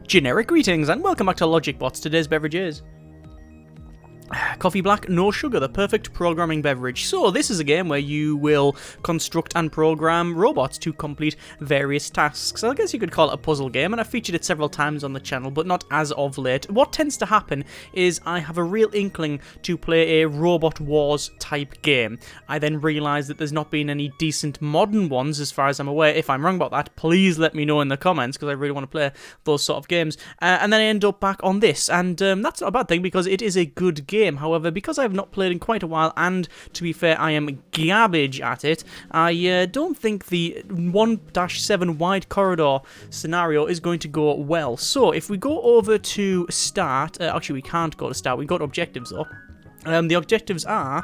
Generic greetings and welcome back to LogicBots. Today's beverage is coffee black, no sugar, the perfect programming beverage. So this is a game where you will construct and program robots to complete various tasks. I guess you could call it a puzzle game, and I've featured it several times on the channel, but not as of late. What tends to happen is I have a real inkling to play a Robot Wars type game. I then realise that there's not been any decent modern ones as far as I'm aware. If I'm wrong about that, please let me know in the comments, because I really want to play those sort of games. And then I end up back on this, and that's not a bad thing because it is a good game. However, because I have not played in quite a while, and to be fair, I am garbage at it, I don't think the 1-7 wide corridor scenario is going to go well. So if we go over to start, actually we can't go to start, we go to objectives though. The objectives are: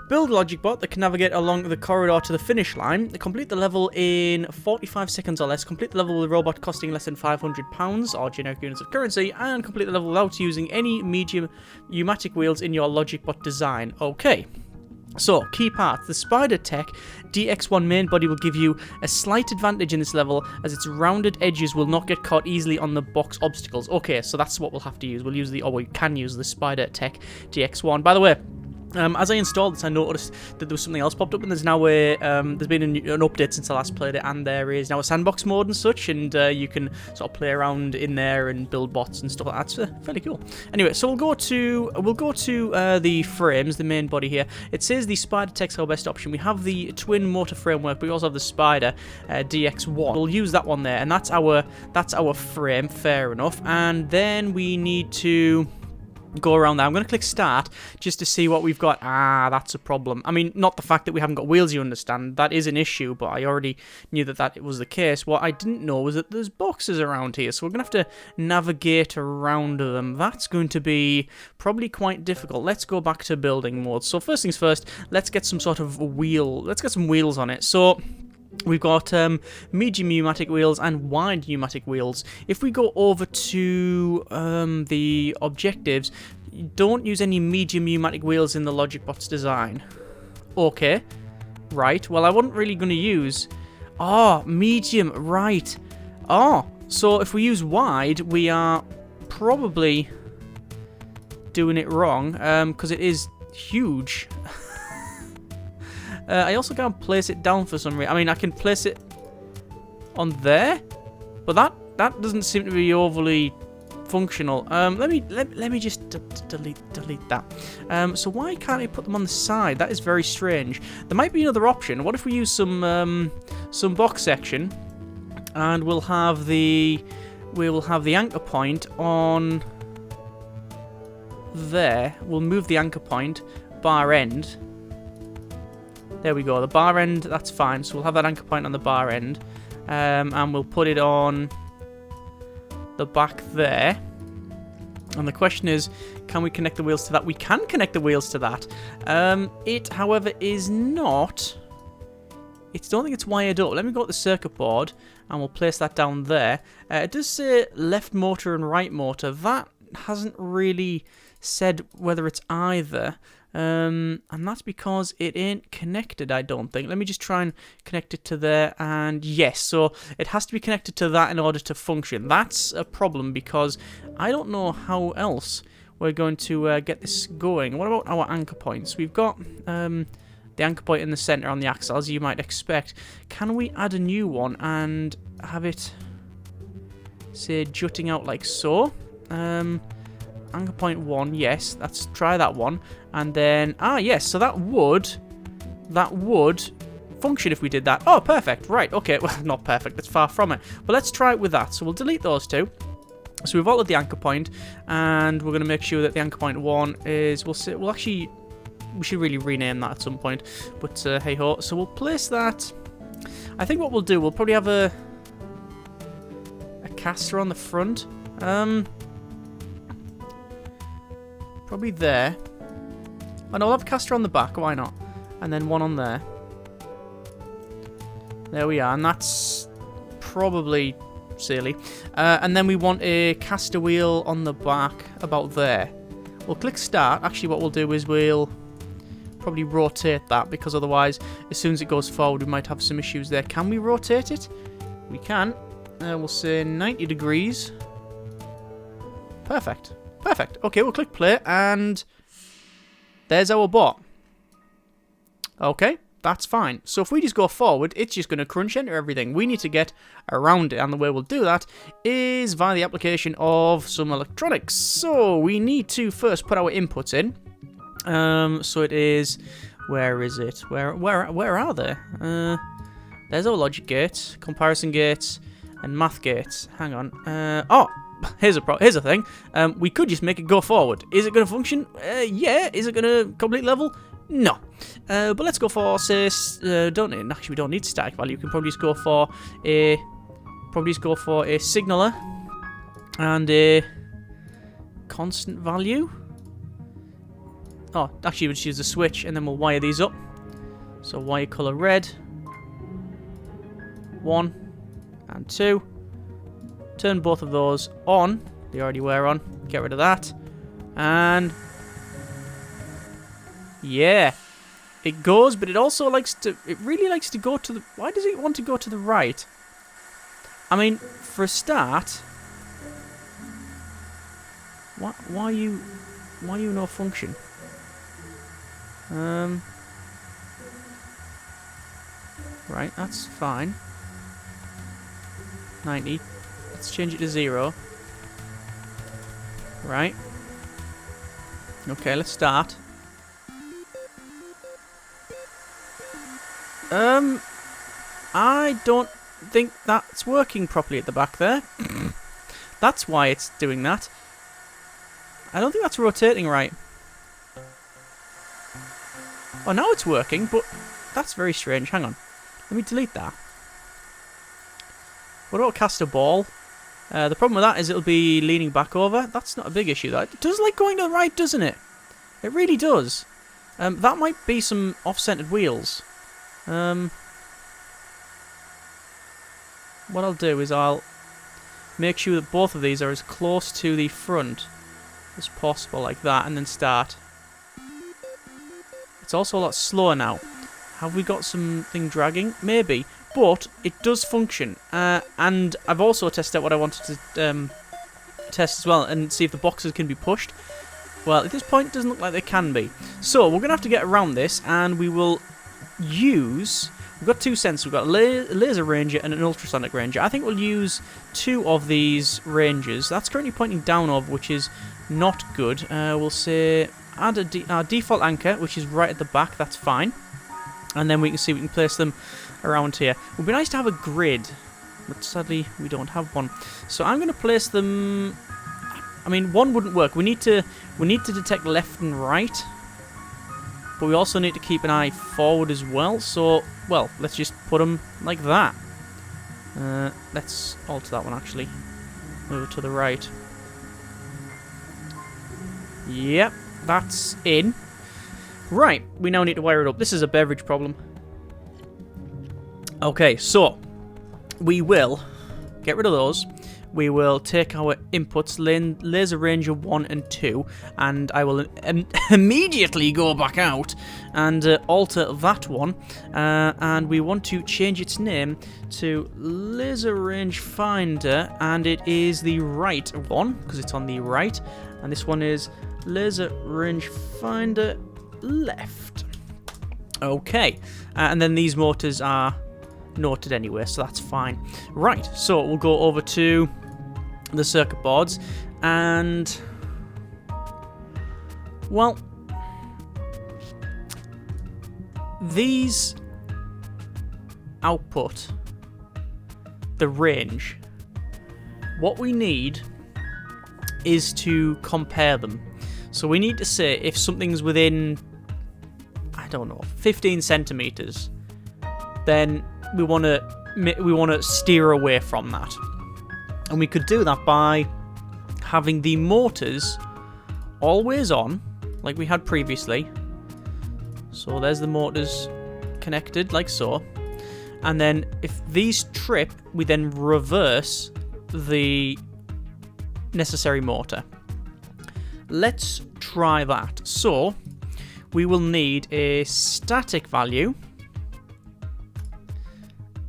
build a LogicBot that can navigate along the corridor to the finish line, complete the level in 45 seconds or less, complete the level with a robot costing less than £500 or generic units of currency, and complete the level without using any medium pneumatic wheels in your LogicBot design. Okay. So, key parts. The Spider Tech DX1 main body will give you a slight advantage in this level, as its rounded edges will not get caught easily on the box obstacles. Okay, so that's what we'll have to use. We'll use the, or we can use the Spider Tech DX1. By the way, as I installed this, I noticed that there was something else popped up, and there's now a there's been an update since I last played it, and there is now a sandbox mode and such, and you can sort of play around in there and build bots and stuff like that. It's fairly cool. Anyway, so we'll go to the frames, the main body here. It says the Spider Tech's our best option. We have the twin motor framework, but we also have the Spider DX1. We'll use that one there, and that's our frame. Fair enough. And then we need to go around there. I'm going to click start just to see what we've got. That's a problem. I mean, not the fact that we haven't got wheels, you understand. That is an issue, but I already knew that was the case. What I didn't know was that there's boxes around here, so we're going to have to navigate around them. That's going to be probably quite difficult. Let's go back to building mode. So first things first, let's get some sort of wheel. Let's get some wheels on it. So we've got medium pneumatic wheels and wide pneumatic wheels. If we go over to the objectives, don't use any medium pneumatic wheels in the LogicBots design. Okay, right. Well, I wasn't really going to use... medium, right. So if we use wide, we are probably doing it wrong, because it is huge. I also can't place it down for some reason. I mean, I can place it on there, but that doesn't seem to be overly functional. Let me just delete that. So why can't I put them on the side? That is very strange. There might be another option. What if we use some box section, and we'll have the anchor point on there. We'll move the anchor point bar end. There we go, the bar end, that's fine. So we'll have that anchor point on the bar end. And we'll put it on the back there. And the question is, can we connect the wheels to that? We can connect the wheels to that. It, however, is not... I don't think it's wired up. Let me go to the circuit board, and we'll place that down there. It does say left motor and right motor. That hasn't really said whether it's either. And that's because it ain't connected, I don't think. Let me just try and connect it to there, and yes, so it has to be connected to that in order to function. That's a problem because I don't know how else we're going to get this going. What about our anchor points? We've got the anchor point in the center on the axle, as you might expect. Can we add a new one and have it, say, jutting out like so? Anchor point 1, yes, let's try that one. And then, yes, so that would function if we did that. Oh, perfect, right, okay, well, not perfect, that's far from it. But let's try it with that, so we'll delete those two. So we've altered the anchor point, and we're going to make sure that the anchor point 1 is, we should really rename that at some point, but hey-ho. So we'll place that, I think what we'll do, we'll probably have a caster on the front. Probably there. And I'll have a caster on the back, why not? And then one on there. There we are, and that's probably silly. And then we want a caster wheel on the back about there. We'll click start. Actually, what we'll do is we'll probably rotate that, because otherwise, as soon as it goes forward, we might have some issues there. Can we rotate it? We can. We'll say 90 degrees. Perfect. Perfect. Okay, we'll click play, and there's our bot. Okay, that's fine. So if we just go forward, it's just going to crunch enter everything. We need to get around it, and the way we'll do that is via the application of some electronics. So we need to first put our inputs in. So it is... Where is it? Where are they? There's our logic gates, comparison gates, and math gates. Hang on. Oh, here's a thing. We could just make it go forward. Is it going to function? Yeah. Is it going to complete level? No. But let's go for, say, we don't need static value. We can probably just go for a signaler and a constant value. Oh, actually, we'll just use the switch, and then we'll wire these up. So wire color red. 1 and 2. Turn both of those on. They already were on. Get rid of that. And... yeah. It goes, but it also likes to... It really likes to go to the... Why does it want to go to the right? I mean, for a start... Why you no function? Right, that's fine. 90. Let's change it to 0. Right. Okay, let's start. I don't think that's working properly at the back there. That's why it's doing that. I don't think that's rotating right. Oh, now it's working, but that's very strange. Hang on. Let me delete that. What about cast a ball? The problem with that is it'll be leaning back over. That's not a big issue. That it does like going to the right, doesn't it? It really does. That might be some off-centered wheels. What I'll do is I'll make sure that both of these are as close to the front as possible, like that, and then start. It's also a lot slower now. Have we got something dragging? Maybe. But it does function. And I've also tested out what I wanted to test as well and see if the boxes can be pushed. Well, at this point, it doesn't look like they can be. So we're going to have to get around this, and we will use... We've got two sensors. We've got a laser ranger and an ultrasonic ranger. I think we'll use 2 of these rangers. That's currently pointing down over, which is not good. We'll say add our default anchor, which is right at the back. That's fine. And then we can see we can place them around here. It would be nice to have a grid, but sadly we don't have one. So I'm going to place them... I mean, one wouldn't work. We need to detect left and right, but we also need to keep an eye forward as well. So, well, let's just put them like that. Let's alter that one, actually. Move it to the right. Yep, that's in. Right, we now need to wire it up. This is a beverage problem. Okay, so we will get rid of those. We will take our inputs, laser ranger 1 and 2, and I will immediately go back out and alter that one. And we want to change its name to laser range finder, and it is the right one because it's on the right, and this one is laser range finder left. Okay, and then these motors are noted anyway, so that's fine. Right, so we'll go over to the circuit boards, and well, these output the range. What we need is to compare them. So we need to say if something's within, I don't know, 15 centimeters, then we want to steer away from that. And we could do that by having the motors always on, like we had previously. So there's the motors connected, like so. And then if these trip, we then reverse the necessary motor. Let's try that. So we will need a static value,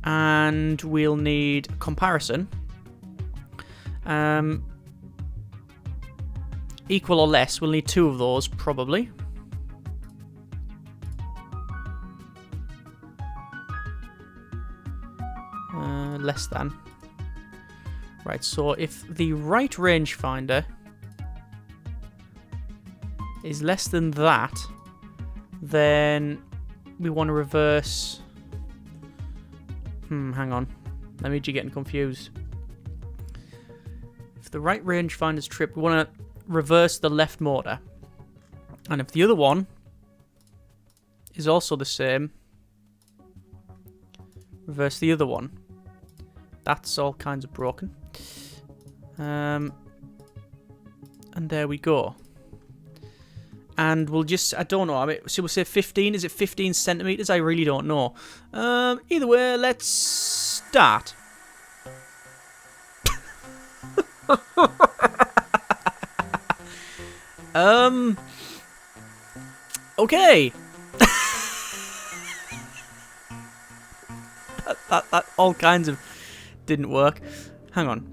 and we'll need comparison. equal or less. We'll need 2 of those, probably. Less than. Right, so if the right rangefinder is less than that, then we want to reverse... hang on. That means you're getting confused. If the right rangefinder's tripped, we want to reverse the left motor. And if the other one is also the same, reverse the other one. That's all kinds of broken. And there we go. And we'll just, I don't know, I mean, so we'll say 15. Is it 15 centimeters? I really don't know. Either way, let's start. Okay. that all kinds of didn't work. Hang on.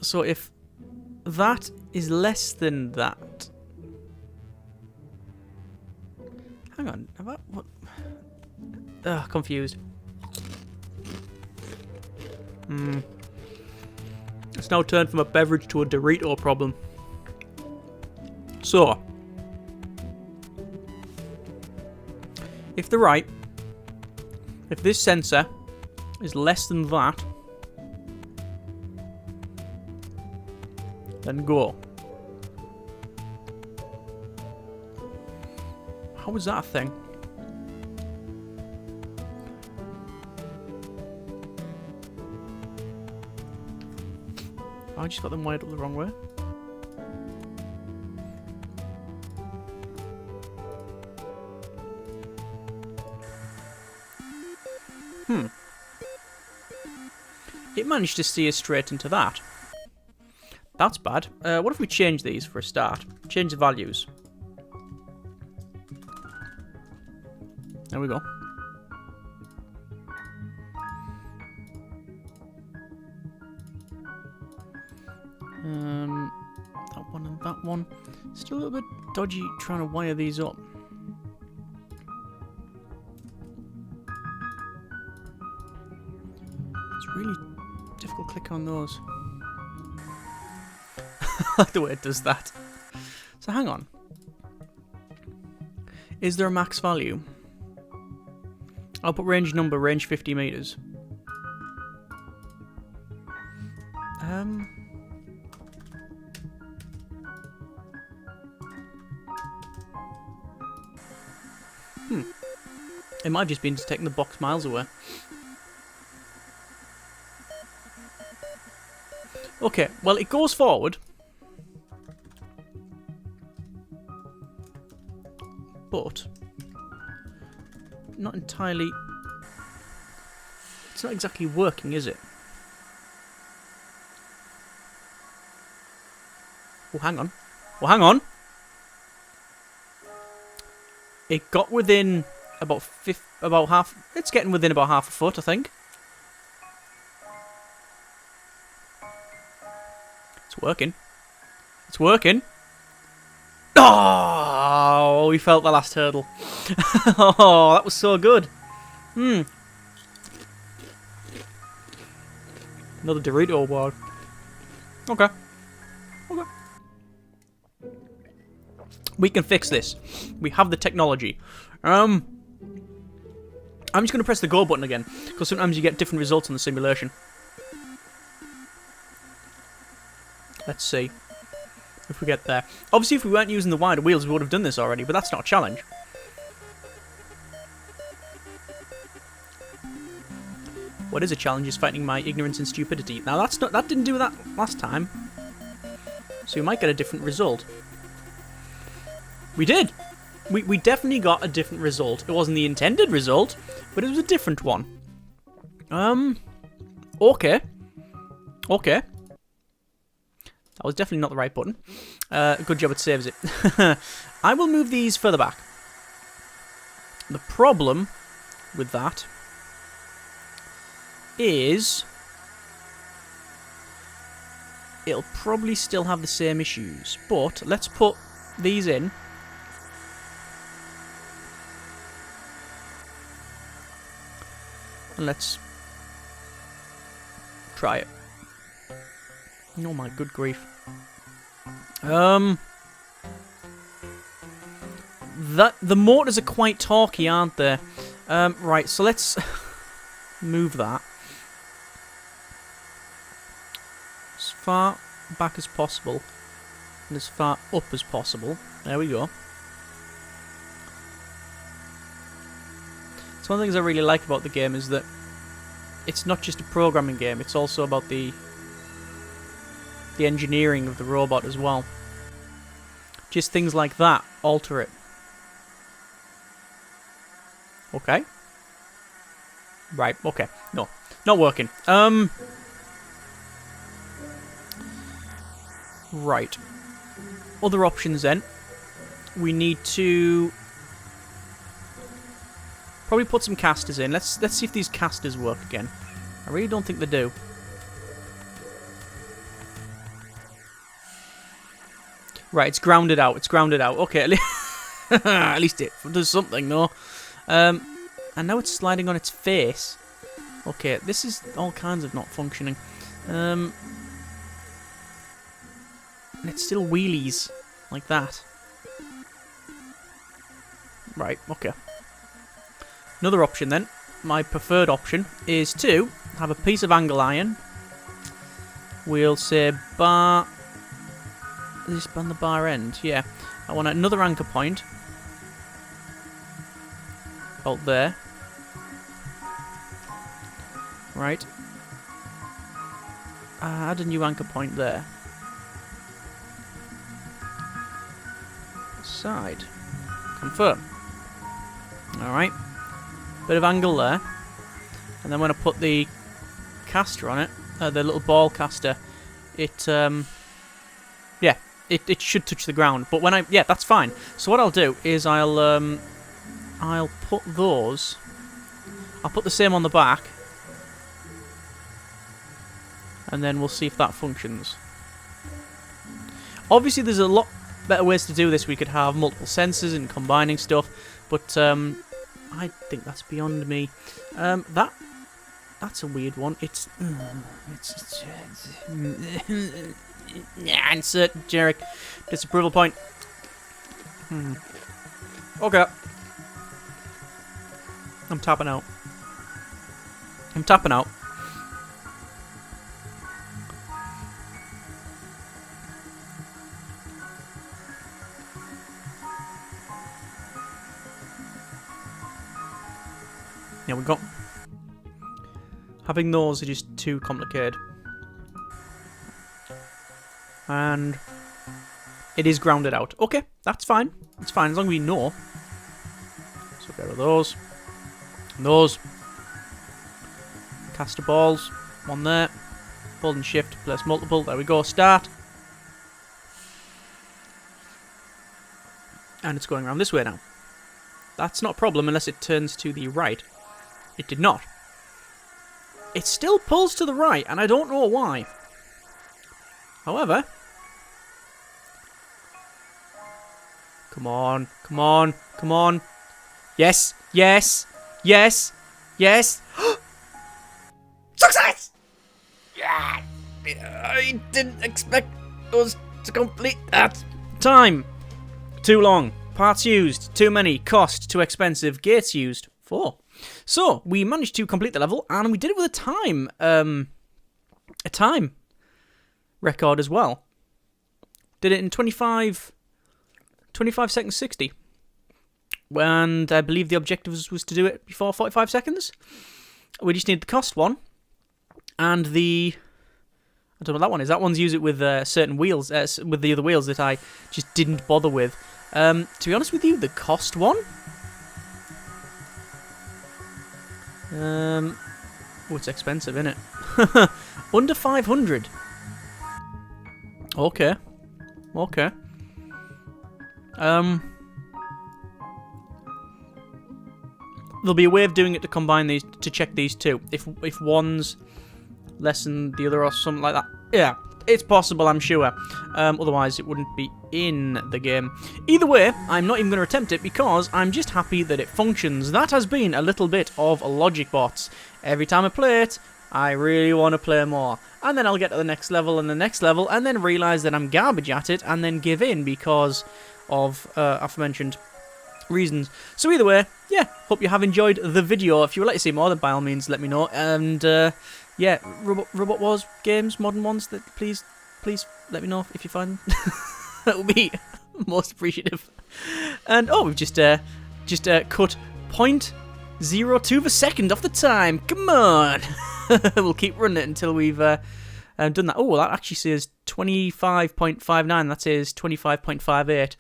So if that is less than that. Hang on. What? Ugh, confused. It's now turned from a beverage to a Dorito problem. So, if this sensor is less than that, then go. How was that a thing? I just got them wired up the wrong way. It managed to steer straight into that. That's bad. What if we change these for a start? Change the values. There we go. That one and that one. Still a little bit dodgy trying to wire these up. It's really difficult clicking on those. I like the way it does that. So hang on. Is there a max value? I'll put range number, range 50 meters. It might have just been detecting the box miles away. Okay, well, it goes forward. But not entirely... It's not exactly working, is it? Oh, hang on. Oh, hang on. It got within about half... It's getting within about half a foot, I think. It's working. It's working. Oh, we felt the last hurdle. Oh, that was so good. Another Dorito award. Okay. Okay. We can fix this. We have the technology. I'm just going to press the go button again, because sometimes you get different results in the simulation. Let's see if we get there. Obviously, if we weren't using the wider wheels, we would have done this already, but that's not a challenge. What is a challenge is fighting my ignorance and stupidity. Now, that didn't do that last time. So we might get a different result. We did! We definitely got a different result. It wasn't the intended result, but it was a different one. Okay. Okay. That was definitely not the right button. Good job, it saves it. I will move these further back. The problem with that is... it'll probably still have the same issues. But let's put these in. And let's try it. Oh my good grief. The motors are quite talky, aren't they? Right, so let's move that as far back as possible and as far up as possible. There we go. So one of the things I really like about the game is that it's not just a programming game, it's also about the engineering of the robot as well. Just things like that alter it. Okay. Right, okay. No, not working. Right. Other options then. We need to probably put some casters in. Let's see if these casters work again. I really don't think they do. Right, it's grounded out. It's grounded out. Okay, at least it does something, no? And now it's sliding on its face. Okay, this is all kinds of not functioning. And it still wheelies like that. Right, okay. Another option then, my preferred option, is to have a piece of angle iron. We'll say bar... Is this on the bar end? Yeah. I want another anchor point. About there. Right. Add a new anchor point there. Side. Confirm. Alright. Bit of angle there. And then when I put the caster on it, the little ball caster, it, yeah, it should touch the ground. But when yeah, that's fine. So what I'll do is I'll put those, I'll put the same on the back, and then we'll see if that functions. Obviously there's a lot better ways to do this. We could have multiple sensors and combining stuff, but I think that's beyond me. That's a weird one. It's insert generic disapproval point. Okay. I'm tapping out. I'm tapping out. There we go. Having those are just too complicated. And it is grounded out. Okay, that's fine. It's fine as long as we know. So get rid of those. And those. Caster balls. One there. Hold and shift, place multiple. There we go. Start. And it's going around this way now. That's not a problem unless it turns to the right. It did not. It still pulls to the right, and I don't know why. However... Come on, come on, come on. Yes, yes, yes, yes. Success! Yeah, I didn't expect us to complete that. Time. Too long. Parts used. Too many. Cost. Too expensive. Gates used. 4. So, we managed to complete the level, and we did it with a time record as well. Did it in 25 seconds 60. And I believe the objective was to do it before 45 seconds. We just need the cost one. And the... I don't know what that one is. That one's use it with certain wheels, with the other wheels that I just didn't bother with. To be honest with you, the cost one... oh, it's expensive, isn't it? Under 500. Okay. Okay. There'll be a way of doing it to combine these, to check these two. If one's less than the other or something like that. Yeah. It's possible, I'm sure. Otherwise, it wouldn't be in the game. Either way, I'm not even going to attempt it because I'm just happy that it functions. That has been a little bit of LogicBots. Every time I play it, I really want to play more. And then I'll get to the next level and the next level and then realise that I'm garbage at it and then give in because of aforementioned reasons. So either way, yeah, hope you have enjoyed the video. If you would like to see more, then by all means let me know. And yeah, Robot Wars games, modern ones, that please let me know if you find them. That would be most appreciative. And oh, we've just cut 0.02 of a second off the time. Come on. We'll keep running it until we've done that. Oh, that actually says 25.59. That says 25.58.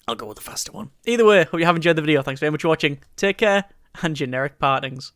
I'll go with the faster one. Either way, hope you have enjoyed the video. Thanks very much for watching. Take care, and generic partings.